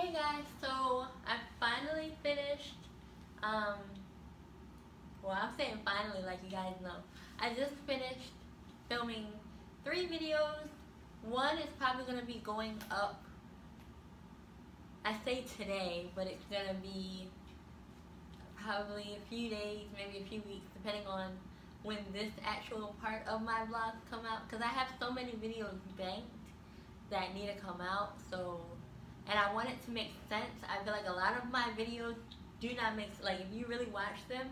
Hey guys, so I finally finished, um, well I'm saying finally like you guys know. I just finished filming 3 videos. One is probably going to be going up, I say today, but it's going to be probably a few days, maybe a few weeks, depending on when this actual part of my vlog come out. Because I have so many videos banked that need to come out, so and I want it to make sense. I feel like a lot of my videos do not make, like, if you really watch them,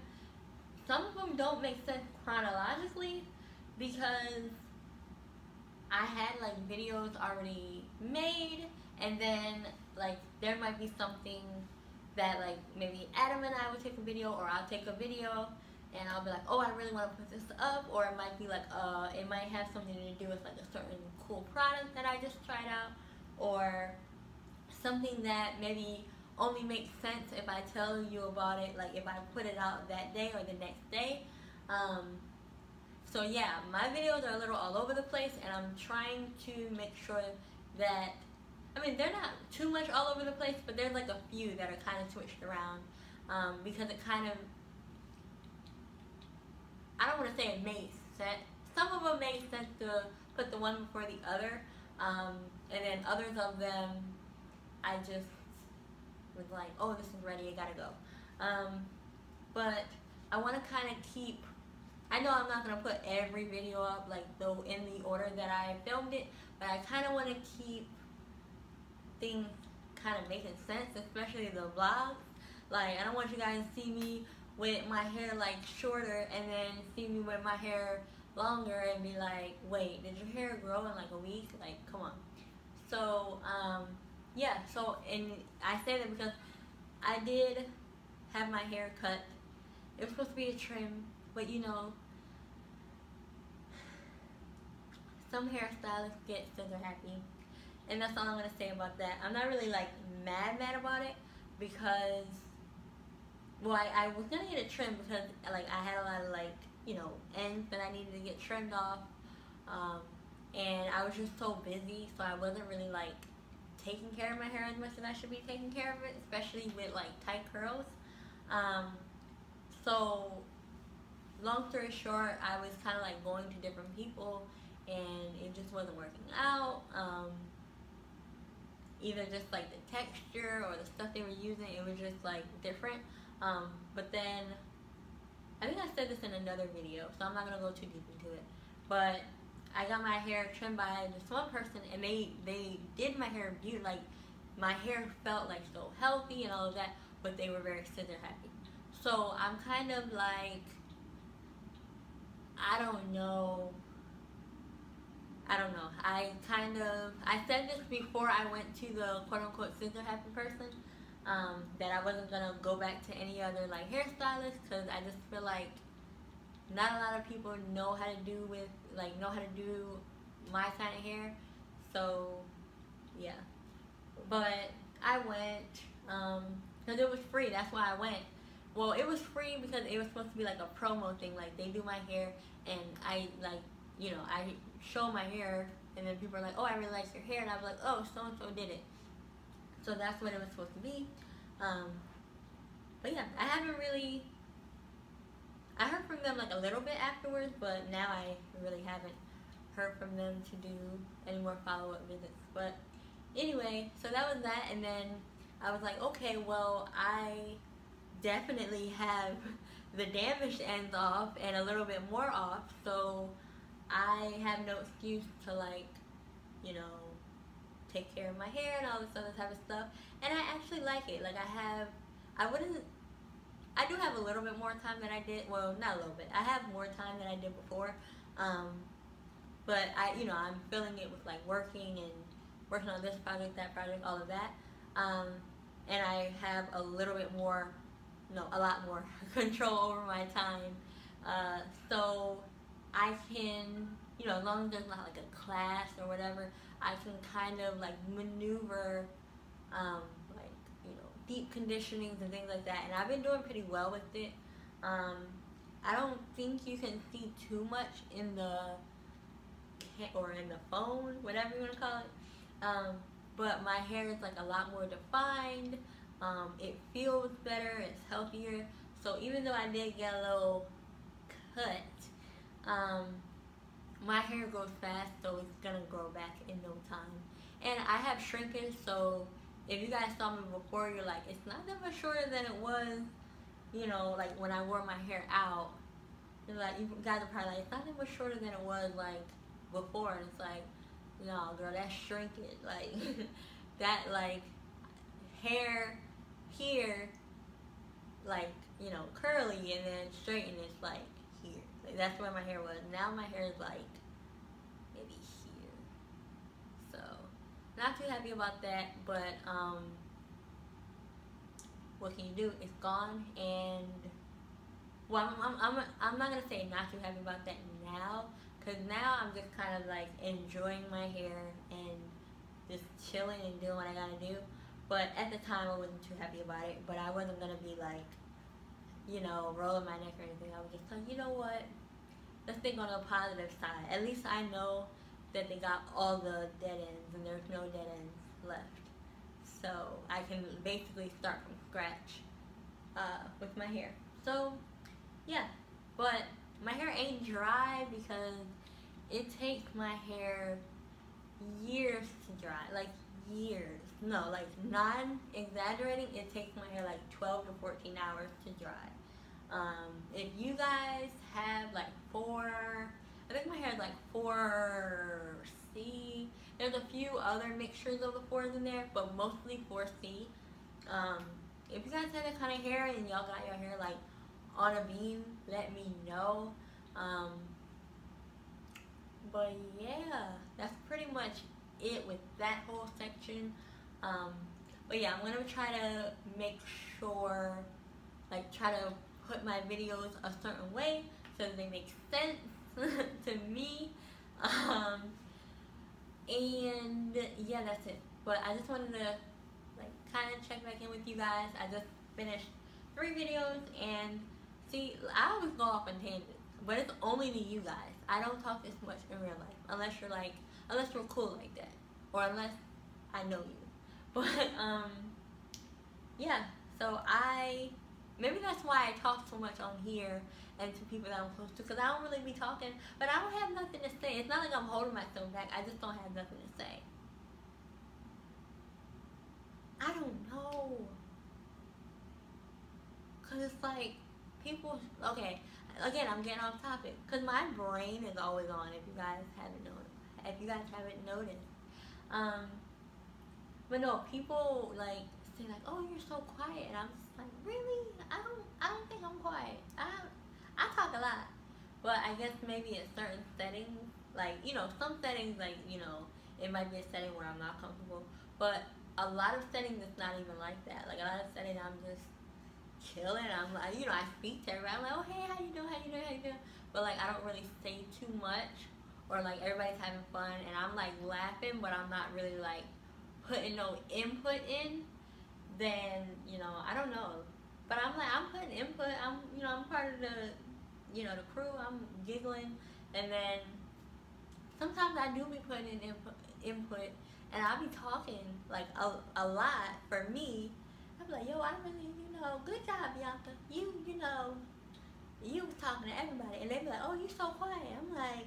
some of them don't make sense chronologically because I had like videos already made, and then like there might be something that like maybe Adam and I would take a video, or I'll take a video and I'll be like, oh, I really want to put this up, or it might be like it might have something to do with like a certain cool product that I just tried out, or something that maybe only makes sense if I tell you about it, like if I put it out that day or the next day. So yeah, my videos are a little all over the place, and I'm trying to make sure that, I mean, they're not too much all over the place, but there's like a few that are kind of switched around, because it kind of, I don't want to say it made sense. Some of them made sense to put the one before the other, and then others of them, I just was like, oh, this is ready, I gotta go. But I want to kind of keep, I know I'm not going to put every video up like though in the order that I filmed it, but I kind of want to keep things kind of making sense, especially the vlogs. Like, I don't want you guys to see me with my hair like shorter and then see me with my hair longer and be like, wait, did your hair grow in like a week? Like, come on. So yeah, so, and I say that because I did have my hair cut. It was supposed to be a trim, but you know, some hairstylists get scissor happy, and that's all I'm gonna say about that. I'm not really like mad about it because, well, I was gonna get a trim because like I had a lot of like, you know, ends that I needed to get trimmed off, um, and I was just so busy, so I wasn't really like taking care of my hair as much as I should be taking care of it, especially with like tight curls. Um, so long story short, I was kind of like going to different people, and it just wasn't working out. Either just like the texture or the stuff they were using, it was just like different. But then I think I said this in another video, so I'm not gonna go too deep into it. But I got my hair trimmed by this one person, and they did my hair beautiful. Like, my hair felt like so healthy and all of that, but they were very scissor happy. So I'm kind of like, I don't know. I don't know. I said this before I went to the quote unquote scissor happy person, that I wasn't gonna go back to any other like hairstylist because I just feel like not a lot of people know how to do my kind of hair. So yeah, but I went because it was free. That's why I went. Well, it was free because it was supposed to be like a promo thing. Like, they do my hair, and I like, you know, I show my hair, and then people are like, oh, I really like your hair, and I was like, oh, so and so did it. So that's what it was supposed to be. Um, but yeah, I haven't really. I heard from them like a little bit afterwards, but now I really haven't heard from them to do any more follow-up visits. But anyway, so that was that, and then I was like, okay, well, I definitely have the damaged ends off and a little bit more off, so I have no excuse to, like, you know, take care of my hair and all this other type of stuff. And I actually like it. Like, I do have a little bit more time than I did. Well, not a little bit. I have more time than I did before. Um, but I'm filling it with like working on this project, that project, all of that. Um, and I have a little bit more, no, a lot more control over my time. So I can, as long as there's not like a class or whatever, I can kind of like maneuver, like, deep conditionings and things like that. And I've been doing pretty well with it. Um, I don't think you can see too much in the phone, whatever you want to call it. but my hair is like a lot more defined. It feels better, it's healthier. So even though I did get a little cut, um, my hair grows fast, so it's gonna grow back in no time. And I have shrinkage, so if you guys saw me before, you're like, it's not that much shorter than it was, you know, like when I wore my hair out. You're like, you guys are probably like, it's not that much shorter than it was like before. And it's like, no, girl, that's shrinkage. Like that, like hair here, like, you know, curly, and then straighten is like here. Like, that's where my hair was. Now my hair is like maybe here. So not too happy about that, but what can you do? It's gone. And well, I'm not gonna say not too happy about that now, because now I'm just kind of like enjoying my hair and just chilling and doing what I gotta do. But at the time, I wasn't too happy about it. But I wasn't gonna be like, you know, rolling my neck or anything. I was just like, you know what? Let's think on the positive side. At least I know that they got all the dead ends and there's no dead ends left. So I can basically start from scratch with my hair. So yeah, but my hair ain't dry because it takes my hair years to dry. Like years. No, like non-exaggerating, it takes my hair like 12 to 14 hours to dry. If you guys have like I think my hair is like 4C. There's a few other mixtures of the 4s in there, but mostly 4C. If you guys have that kind of hair and y'all got your hair like on a beam, let me know. But yeah, that's pretty much it with that whole section. But yeah, I'm gonna try to make sure, like, try to put my videos a certain way so that they make sense to me. And yeah, that's it. But I just wanted to like kind of check back in with you guys. I just finished 3 videos, and see, I always go off on tangents, but it's only to you guys. I don't talk this much in real life unless you're cool like that, or unless I know you. But yeah. So maybe that's why I talk so much on here and to people that I'm close to, because I don't really be talking, but I don't have nothing to say. It's not like I'm holding myself back. I just don't have nothing to say. I don't know. Because it's like, people, okay, again, I'm getting off topic. Because my brain is always on, if you guys haven't noticed. But no, people like say like, oh, you're so quiet. And I'm just like, really? I don't think I'm quiet. I talk a lot. But I guess maybe in certain settings, like, you know, some settings, like, you know, it might be a setting where I'm not comfortable. But a lot of settings, it's not even like that. Like, a lot of settings, I'm just chilling. I'm like, you know, I speak to everybody. I'm like, oh, hey, how you doing? But, like, I don't really say too much. Or, like, everybody's having fun. And I'm, like, laughing, but I'm not really, like, putting no input in. Then, you know, I don't know. But I'm like, I'm putting input. I'm part of the, you know, the crew. I'm giggling. And then sometimes I do be putting in input, and I'll be talking like a lot for me. I'm like, yo, I really, you know, good job, Bianca. You know, you was talking to everybody, and they be like, oh, you so quiet. I'm like,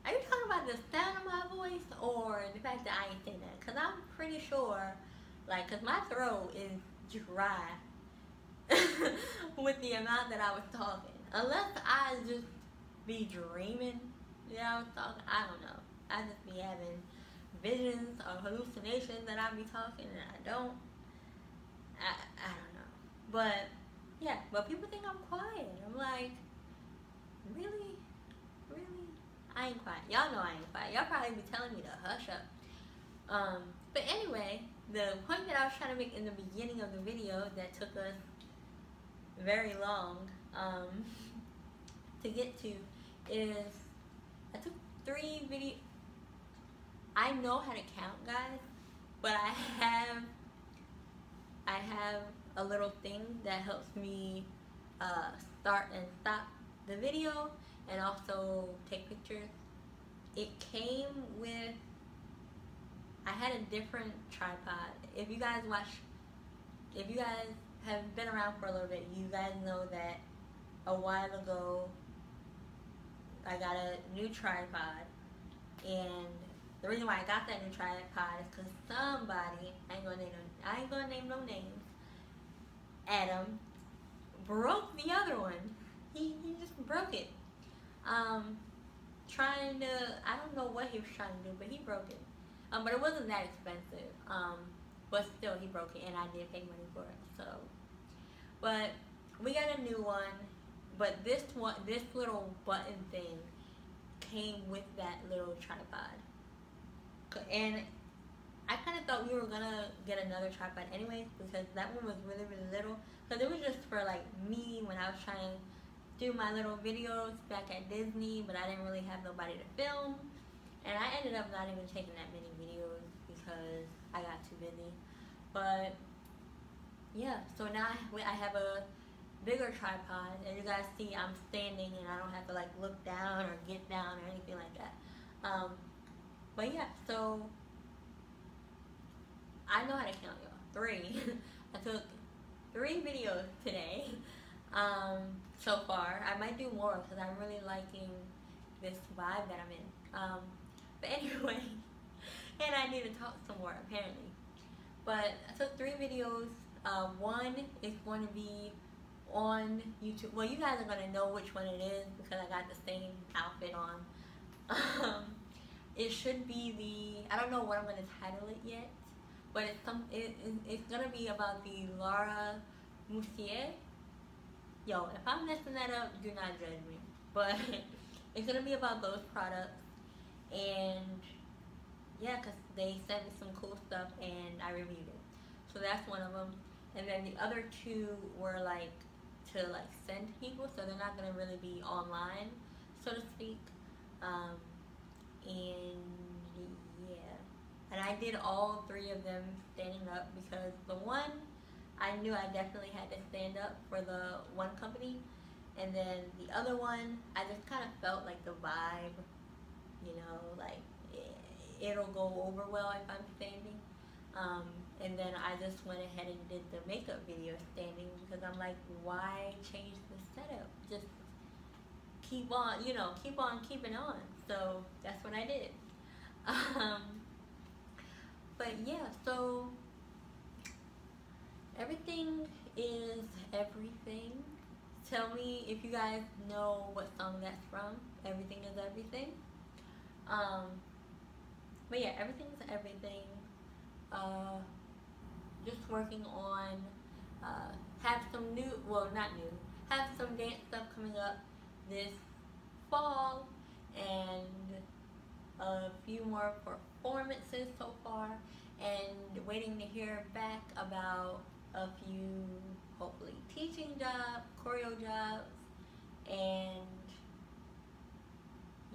are you talking about the sound of my voice or the fact that I ain't saying that? Because I'm pretty sure, like, because my throat is dry with the amount that I was talking. Unless I just be dreaming that I was talking. I don't know. I just be having visions or hallucinations that I be talking and I don't. I don't know. But, yeah. But people think I'm quiet. I'm like, really? Really? I ain't quiet. Y'all know I ain't quiet. Y'all probably be telling me to hush up. But anyway, the point that I was trying to make in the beginning of the video that took us very long to get to is I took 3 videos. I know how to count, guys, but I have a little thing that helps me start and stop the video and also take pictures. It came with, I had a different tripod. If you guys have been around for a little bit, you guys know that a while ago I got a new tripod, and the reason why I got that new tripod is because somebody, I ain't gonna name no names, Adam, broke the other one. He just broke it. Trying to, I don't know what he was trying to do, but he broke it. But it wasn't that expensive. But still, he broke it, and I did pay money for it. So, but we got a new one. But this little button thing came with that little tripod, and I kind of thought we were gonna get another tripod anyways, because that one was really little. Because it was just for like me when I was trying to do my little videos back at Disney, but I didn't really have nobody to film, and I ended up not even taking that many videos because I got too busy. But yeah, so now I have a bigger tripod, and you guys see I'm standing and I don't have to like look down or get down or anything like that. But yeah, so I know how to count, y'all. 3. I took 3 videos today. So far, I might do more because I'm really liking this vibe that I'm in. But anyway, and I need to talk some more apparently. But I took 3 videos. One is going to be on YouTube. Well, you guys are going to know which one it is because I got the same outfit on. It should be I don't know what I'm going to title it yet, but it's going to be about the Laura Mercier. Yo, if I'm messing that up, do not judge me. But it's going to be about those products. And yeah, because they sent me some cool stuff and I reviewed it. So that's one of them. And then the other 2 were like to like send people, so they're not going to really be online, so to speak. And yeah, and I did all 3 of them standing up because the one I knew I definitely had to stand up for the one company, and then the other one I just kind of felt like the vibe, like it'll go over well if I'm standing. And then I just went ahead and did the makeup video standing because I'm like, why change the setup? Just keep on keeping on. So that's what I did. But yeah, so everything is everything. Tell me if you guys know what song that's from. Everything is everything. But yeah, everything's everything. Just working on have some new, well, not new, have some dance stuff coming up this fall, and a few more performances so far, and waiting to hear back about a few hopefully teaching jobs, choreo jobs, and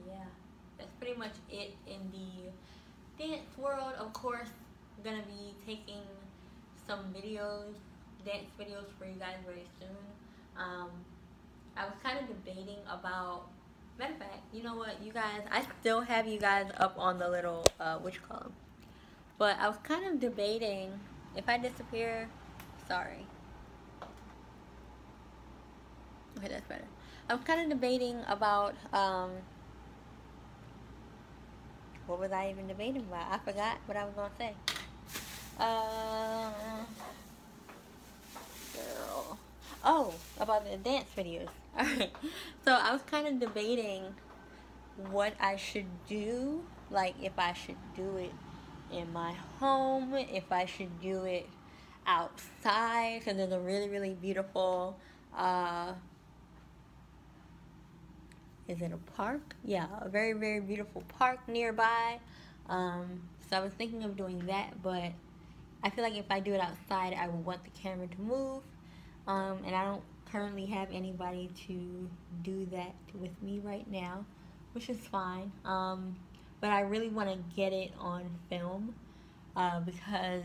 yeah, that's pretty much it in the dance world. Of course, I'm gonna be taking some dance videos for you guys very soon. I was kind of debating about, matter of fact, you know what, you guys, I still have you guys up on the little, column. But I was kind of debating, if I disappear, sorry. Okay, that's better. I was kind of debating about, what was I even debating about? I forgot what I was going to say. Girl. Oh, about the dance videos. Alright. So I was kind of debating what I should do. Like, if I should do it in my home, if I should do it outside, because there's a really, really beautiful, is it a park? Yeah, a very, very beautiful park nearby. So I was thinking of doing that, but I feel like if I do it outside, I would want the camera to move. And I don't currently have anybody to do that with me right now, which is fine. But I really want to get it on film because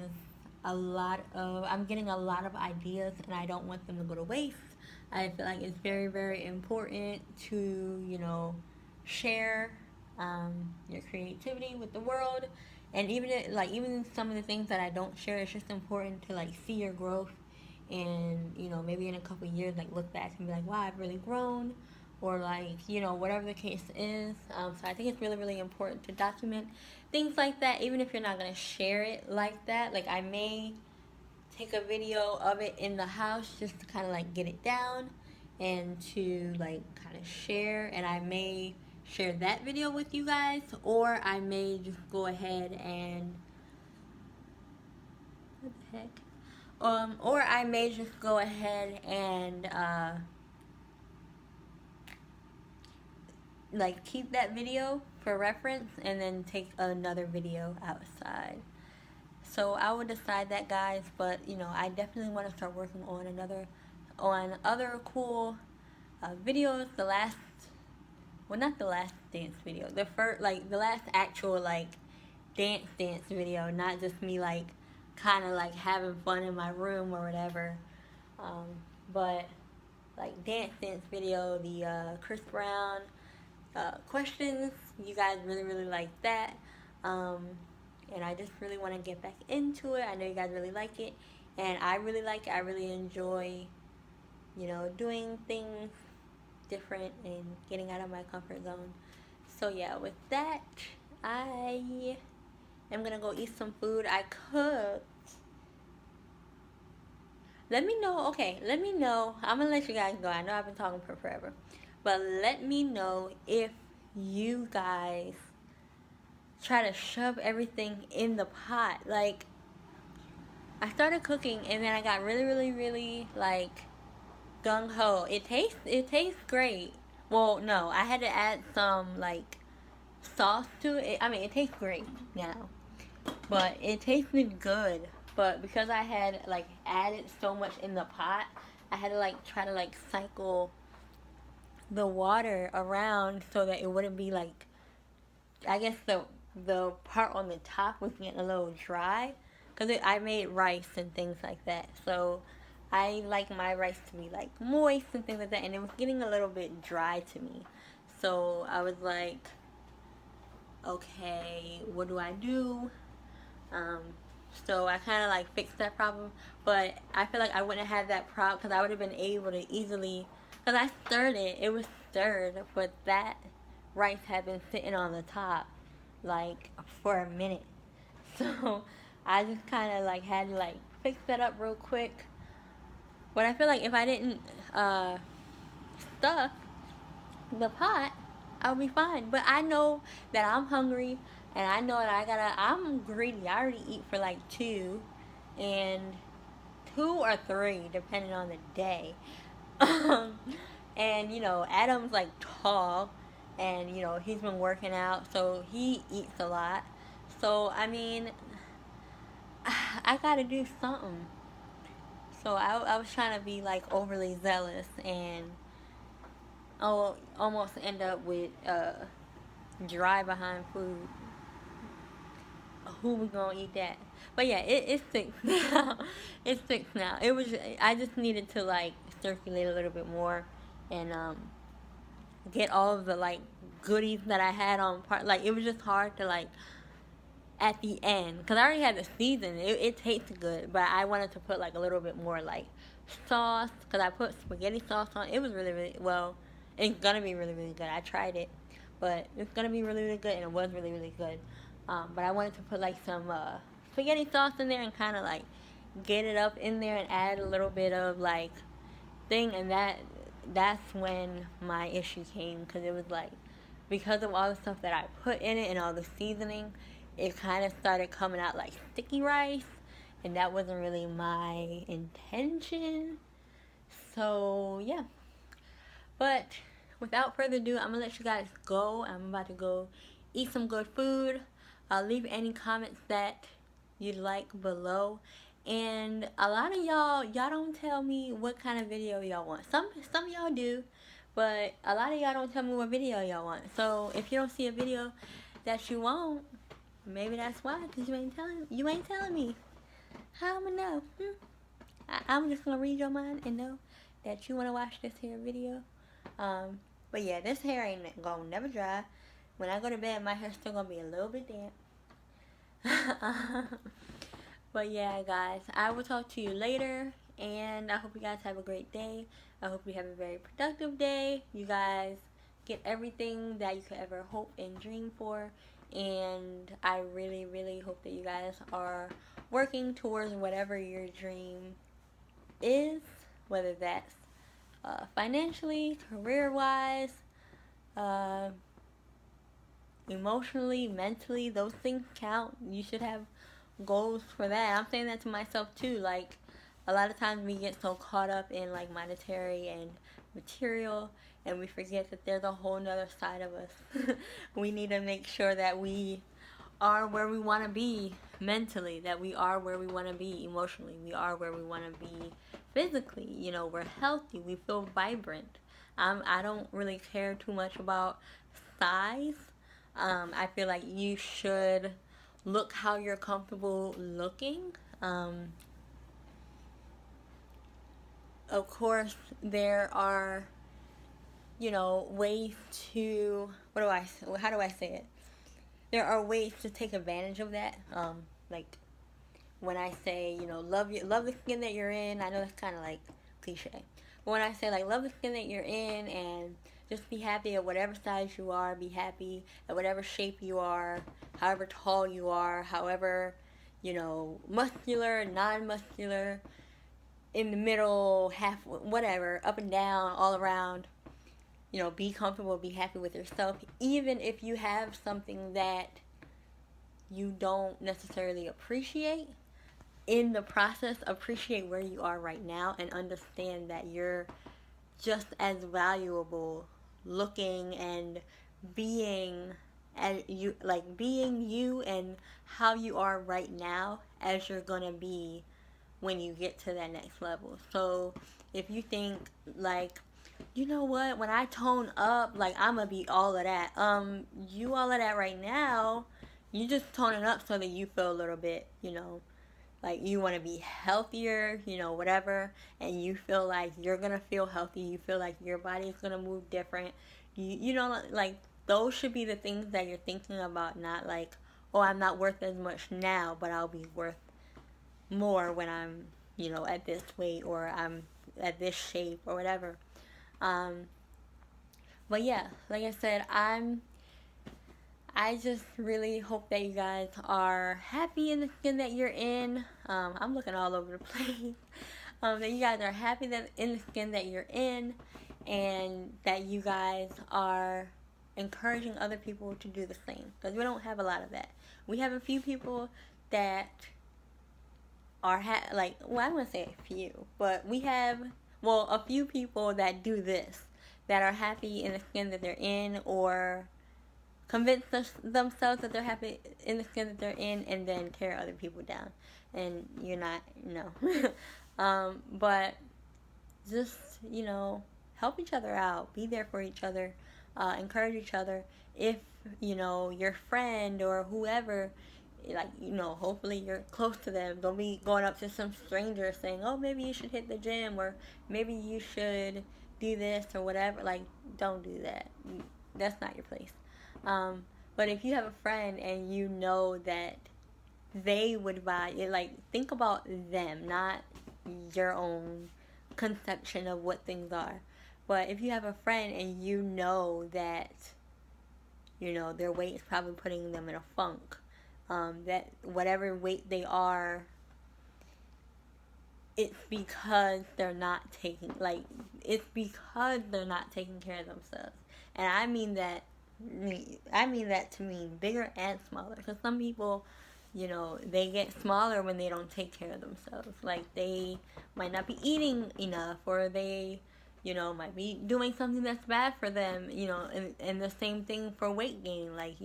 I'm getting a lot of ideas and I don't want them to go to waste. I feel like it's very, very important to, share your creativity with the world. And even some of the things that I don't share, it's just important to like see your growth, and maybe in a couple of years, like look back and be like, wow, I've really grown, or like whatever the case is. So I think it's really really important to document things like that, even if you're not gonna share it like that. Like I may take a video of it in the house just to kind of like get it down and to like kind of share, and I may share that video with you guys, or I may just go ahead and what the heck or I may just go ahead and like keep that video for reference and then take another video outside. So I would decide that, guys, but I definitely want to start working on other cool videos. Not the last dance video, the last actual like dance video, not just me like kind of like having fun in my room or whatever, but like dance video, the Chris Brown questions. You guys really really like that, and I just really want to get back into it. I know you guys really like it, and I really like it. I really enjoy doing things different and getting out of my comfort zone. So yeah, with that, I am gonna go eat some food. I cooked. Let me know. Okay, let me know. I'm gonna let you guys go. I know I've been talking for forever, but let me know if you guys try to shove everything in the pot. Like, I started cooking and then I got really really really like gung ho. It tastes great. Well, no, I had to add some like sauce to it. I mean, it tastes great now, but it tasted good. But because I had like added so much in the pot, I had to like try to like cycle the water around so that it wouldn't be like, I guess the part on the top was getting a little dry, because I made rice and things like that. So I like my rice to be like moist and things like that, and it was getting a little bit dry to me. So I was like, okay, what do I do? So I kind of like fixed that problem, but I feel like I wouldn't have that problem because I would have been able to easily, because I stirred it. It was stirred, but that rice had been sitting on the top like for a minute. So I just kind of like had to like fix that up real quick. But I feel like if I didn't stuff the pot, I would be fine. But I know that I'm hungry, and I know that I'm greedy. I already eat for like 2 or 3, depending on the day. And Adam's like tall, and he's been working out, so he eats a lot. So I mean, I gotta do something. So I was trying to be like overly zealous, and I'll almost end up with dry behind food. Who we gonna eat that? But yeah, it's fixed now. It's fixed now. I just needed to like circulate a little bit more, and get all of the like goodies that I had on part. Like, it was just hard to like at the end, because I already had the season. It tasted good, but I wanted to put like a little bit more like sauce, because I put spaghetti sauce on. It was really really well. It's gonna be really really good. I tried it, but it's gonna be really really good, and it was really really good. But I wanted to put like some spaghetti sauce in there and kind of like get it up in there and add a little bit of like thing, and that's when my issue came, because it was like, because of all the stuff that I put in it and all the seasoning, it kind of started coming out like sticky rice, and that wasn't really my intention. So yeah, but without further ado, I'm gonna let you guys go. I'm about to go eat some good food. Leave any comments that you'd like below. And a lot of y'all don't tell me what kind of video y'all want. Some of y'all do, but a lot of y'all don't tell me what video y'all want. So if you don't see a video that you want, maybe that's why, because you ain't telling me. How I'ma know? I'm just gonna read your mind and know that you wanna watch this here video. But yeah, this hair ain't gonna never dry. When I go to bed, my hair's still gonna be a little bit damp. But yeah, guys, I will talk to you later, and I hope you guys have a great day. I hope you have a very productive day. You guys get everything that you could ever hope and dream for, and I really, really hope that you guys are working towards whatever your dream is, whether that's financially, career-wise, uh, emotionally, mentally. Those things count. You should have goals for that. I'm saying that to myself too. Like, a lot of times we get so caught up in like monetary and material, and we forget that there's a whole nother side of us. We need to make sure that we are where we want to be mentally, that we are where we want to be emotionally, we are where we want to be physically. You know, we're healthy, we feel vibrant. I don't really care too much about size. I feel like you should look how you're comfortable looking. Of course, there are, ways to, how do I say it? There are ways to take advantage of that. Like when I say, love the skin that you're in. I know that's kind of like cliche, but when I say like love the skin that you're in and just be happy at whatever size you are, be happy at whatever shape you are, however tall you are, however, muscular, non-muscular, in the middle, half, whatever, up and down, all around. Be comfortable, be happy with yourself, even if you have something that you don't necessarily appreciate. In the process, appreciate where you are right now and understand that you're just as valuable looking and being being you and how you are right now as you're gonna be when you get to that next level. So if you think like, you know what, when I tone up, like I'm gonna be all of that. You all of that right now. You just toning up so that you feel a little bit, like you want to be healthier, whatever, and you feel like you're gonna feel healthy. You feel like your body is gonna move different. Like those should be the things that you're thinking about, not like, oh, I'm not worth as much now, but I'll be worth more when I'm, at this weight or I'm at this shape or whatever. Um, but yeah, like I said, I just really hope that you guys are happy in the skin that you're in. I'm looking all over the place. That you guys are happy that in the skin that you're in, and that you guys are encouraging other people to do the same. Because we don't have a lot of that. We have a few people that are I'm gonna say a few, but we have a few people that do this, that are happy in the skin that they're in, or convince themselves that they're happy in the skin that they're in, and then tear other people down. And you're not, no. But just, help each other out. Be there for each other. Encourage each other. If, your friend or whoever, like, hopefully you're close to them. Don't be going up to some stranger saying, oh, maybe you should hit the gym, or maybe you should do this or whatever. Like, don't do that. That's not your place. But if you have a friend and you know that they would buy it, like, think about them, not your own conception of what things are. But if you have a friend and you know that, their weight is probably putting them in a funk, that whatever weight they are, it's because they're not taking care of themselves. And I mean that to mean bigger and smaller. Because some people, they get smaller when they don't take care of themselves. Like, they might not be eating enough, or they, might be doing something that's bad for them, and the same thing for weight gain. Like,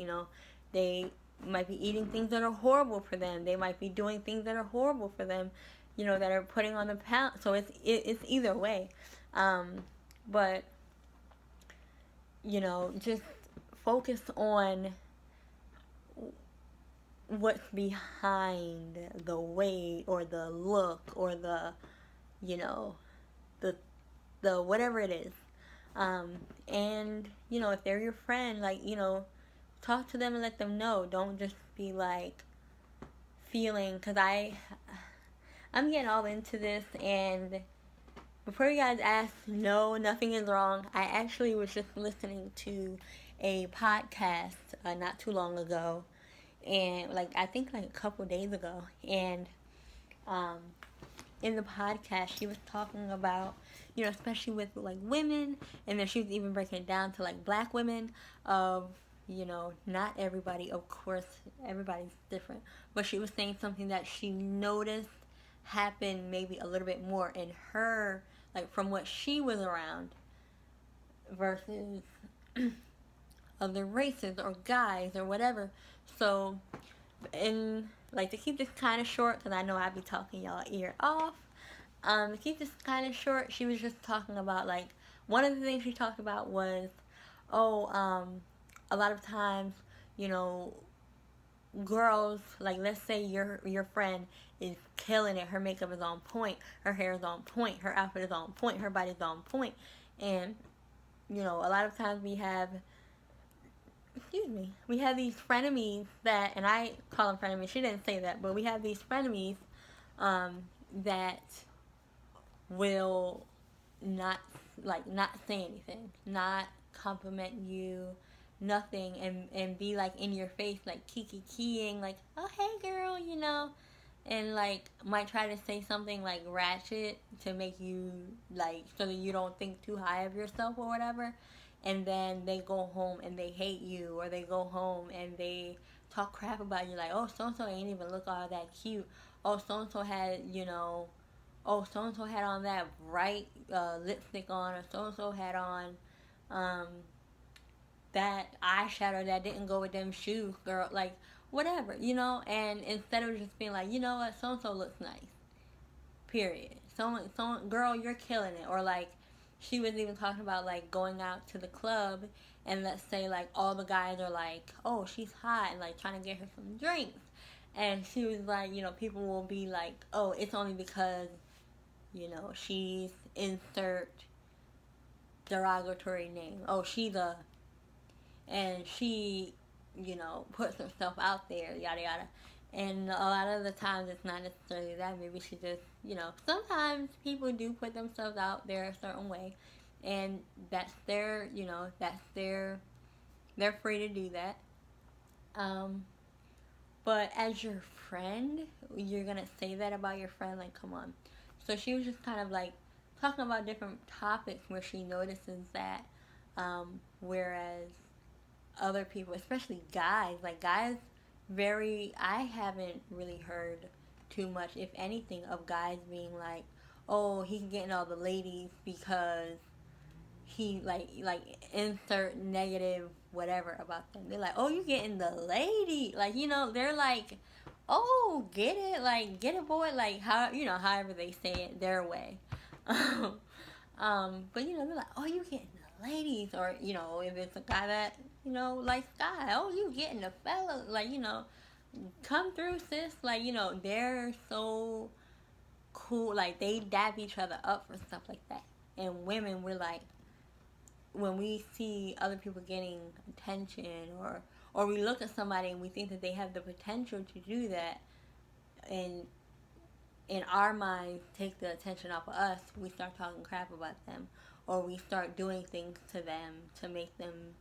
they might be eating things that are horrible for them. They might be doing things that are horrible for them, that are putting on the pound. So it's either way. But, just focus on what's behind the weight or the look or the, the whatever it is. And, if they're your friend, like, talk to them and let them know. Don't just be like, feeling, because I'm getting all into this, and before you guys ask, no, nothing is wrong. I actually was just listening to a podcast not too long ago, and I think a couple days ago, and um, in the podcast she was talking about, especially with women, and then she was even breaking it down to black women, of not everybody, of course, everybody's different, but she was saying something that she noticed happen maybe a little bit more in her, from what she was around, versus other races or guys or whatever. So, in to keep this kind of short, because I know I'd be talking y'all ear off. To keep this kind of short, she was just talking about one of the things she talked about was, a lot of times, girls, let's say your friend is killing it, her makeup is on point, her hair is on point, her outfit is on point, her body's on point, and a lot of times we have these frenemies that, and I call them frenemies, she didn't say that, but we have these frenemies that will not say anything, not compliment you, nothing, and be in your face, kiki-keying, oh hey girl, and might try to say something ratchet to make you so that you don't think too high of yourself or whatever, and then they go home and they hate you, or they go home and they talk crap about you, oh, so and so ain't even look all that cute, oh, so and so had oh, so and so had on that bright lipstick on, or so and so had on that eyeshadow that didn't go with them shoes, girl, whatever, and instead of just being you know what, so and so looks nice, period. Girl, you're killing it. Or she was even talking about going out to the club, and let's say all the guys are oh, she's hot, and trying to get her some drinks, and she was people will be oh, it's only because she's insert derogatory name, oh, she's a, and she puts herself out there, yada yada. And a lot of the times it's not necessarily that. Maybe she just, sometimes people do put themselves out there a certain way, and that's their, they're free to do that. But as your friend, you're gonna say that about your friend, come on. So she was just kind of talking about different topics where she notices that, whereas other people, especially guys, I haven't really heard too much, if anything, of guys being oh, he's getting all the ladies because he insert negative whatever about them. They're oh, you getting the lady, they're oh, get it, get it, boy, how, however they say it their way. But they're oh, you getting the ladies, or if it's a guy that likes guy, oh, you getting the fella, come through, sis, they're so cool, they dap each other up for stuff like that. And women, we're when we see other people getting attention, or we look at somebody and we think that they have the potential to do that, and in our minds take the attention off of us, we start talking crap about them, or we start doing things to them to make them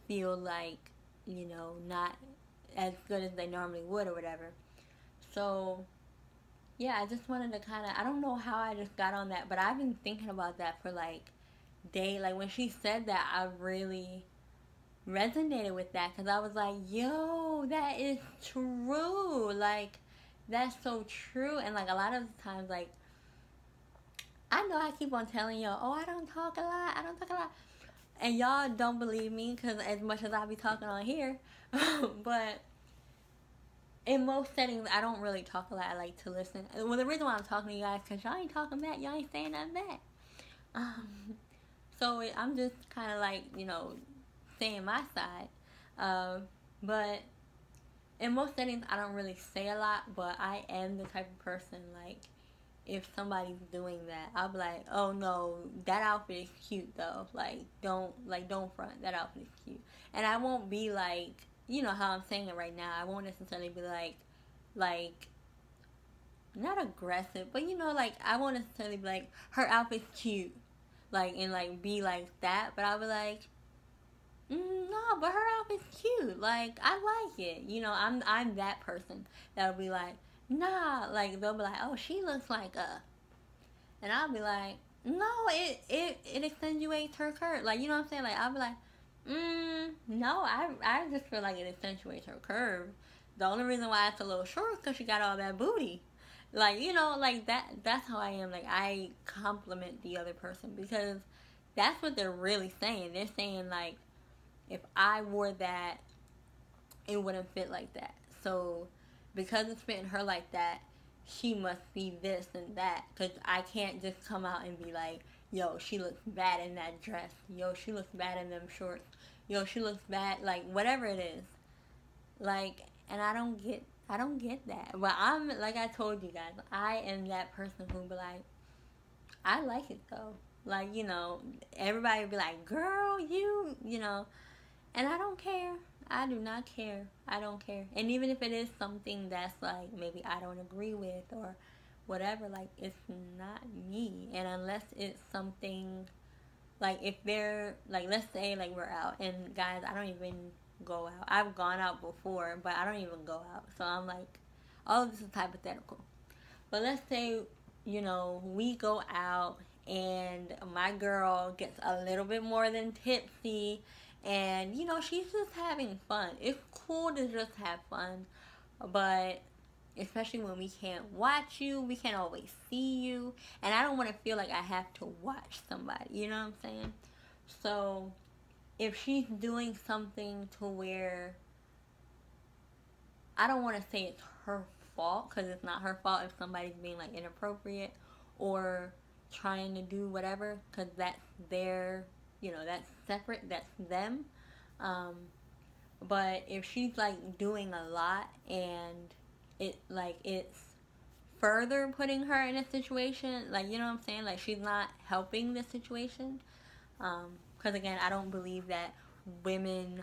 feel not as good as they normally would, or whatever. So yeah, I just wanted to kind of, I don't know how I just got on that, but I've been thinking about that for day, when she said that, I really resonated with that, because I was yo, that is true, that's so true. And a lot of the times, I know I keep on telling y'all, oh, I don't talk a lot, and y'all don't believe me, because as much as I be talking on here, but in most settings, I don't really talk a lot. I like to listen. Well, the reason why I'm talking to you guys, because y'all ain't talking back, y'all ain't saying nothing back. So I'm just kind of saying my side. But in most settings, I don't really say a lot, but I am the type of person, if somebody's doing that, I'll be oh no, that outfit is cute though. Don't front, that outfit is cute. And I won't be how I'm saying it right now. I won't necessarily be not aggressive, but you know, like, I won't necessarily be like, her outfit's cute, like, and like be like that, but I'll be like, no, but her outfit's cute. Like, I like it. You know, I'm that person that'll be like, nah. Like, they'll be like, oh, she looks like a, and I'll be like, no, it accentuates her curve. Like, you know what I'm saying? Like, I'll be like, no, I just feel like it accentuates her curve. The only reason why it's a little short is because she got all that booty. Like, you know, like that's how I am. Like, I compliment the other person because that's what they're really saying. They're saying, like, if I wore that, it wouldn't fit like that. So, because it's fitting her like that, she must be this and that. Because I can't just come out and be like, yo, she looks bad in that dress. Yo, she looks bad in them shorts. Yo, she looks bad. Like, whatever it is. Like, and I don't get that. But I'm, like I told you guys, I am that person who be like, I like it though. Like, you know, everybody be like, girl, you know, and I don't care. I do not care. I don't care. And even if it is something that's like maybe I don't agree with or whatever, like, it's not me. And unless it's something like, if they're like, let's say like we're out, and guys, I don't even go out. I've gone out before, but I don't even go out. So I'm like, all of this is hypothetical. But let's say, you know, we go out and my girl gets a little bit more than tipsy, and, you know, she's just having fun. It's cool to just have fun, but especially when we can't watch you, we can't always see you, and I don't want to feel like I have to watch somebody, you know what I'm saying? So, if she's doing something to where, I don't want to say it's her fault, because it's not her fault if somebody's being like inappropriate or trying to do whatever, because that's their, you know, that's separate, that's them. um, but if she's like doing a lot and it's further putting her in a situation, like, you know what I'm saying, like, she's not helping the situation. Because again, I don't believe that women,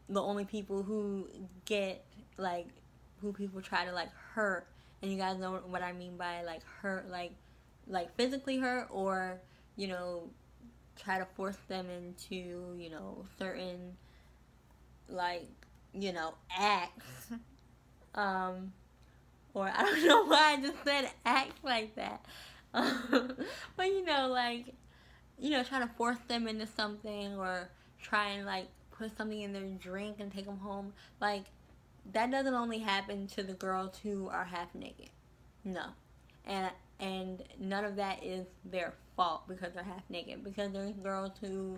the only people who get like, who people try to like hurt, and you guys know what I mean by like hurt, like physically hurt, or, you know, try to force them into, you know, certain, like, you know, acts. um or I don't know why I just said act like that. But, you know, like, you know, trying to force them into something, or try and like put something in their drink and take them home. Like, that doesn't only happen to the girls who are half naked. No. And none of that is their fault because they're half naked. Because there's girls who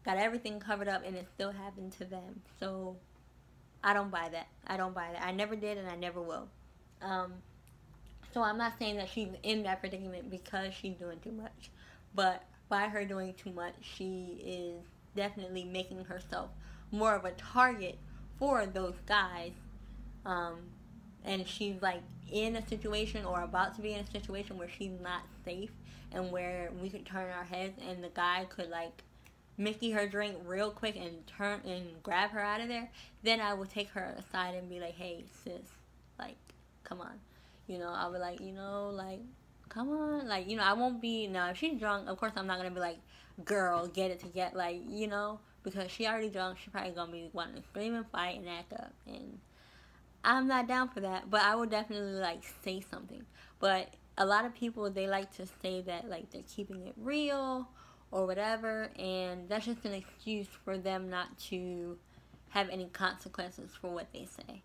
got everything covered up and it still happened to them. So I don't buy that. I don't buy that. I never did and I never will. Um, so I'm not saying that she's in that predicament because she's doing too much. But by her doing too much, she is definitely making herself more of a target for those guys. Um, and she's like in a situation, or about to be in a situation, where she's not safe, and where we could turn our heads and the guy could like Mickey her drink real quick and turn and grab her out of there, then I would take her aside and be like, hey sis, like, come on. You know, I'll be like, you know, like, come on. Like, you know, I won't be, now if she's drunk, of course I'm not gonna be like, girl, get it together, like, you know, because she already drunk, she probably gonna be wanting to scream and fight and act up, and I'm not down for that. But I would definitely like say something. But a lot of people, they like to say that like they're keeping it real or whatever, and that's just an excuse for them not to have any consequences for what they say.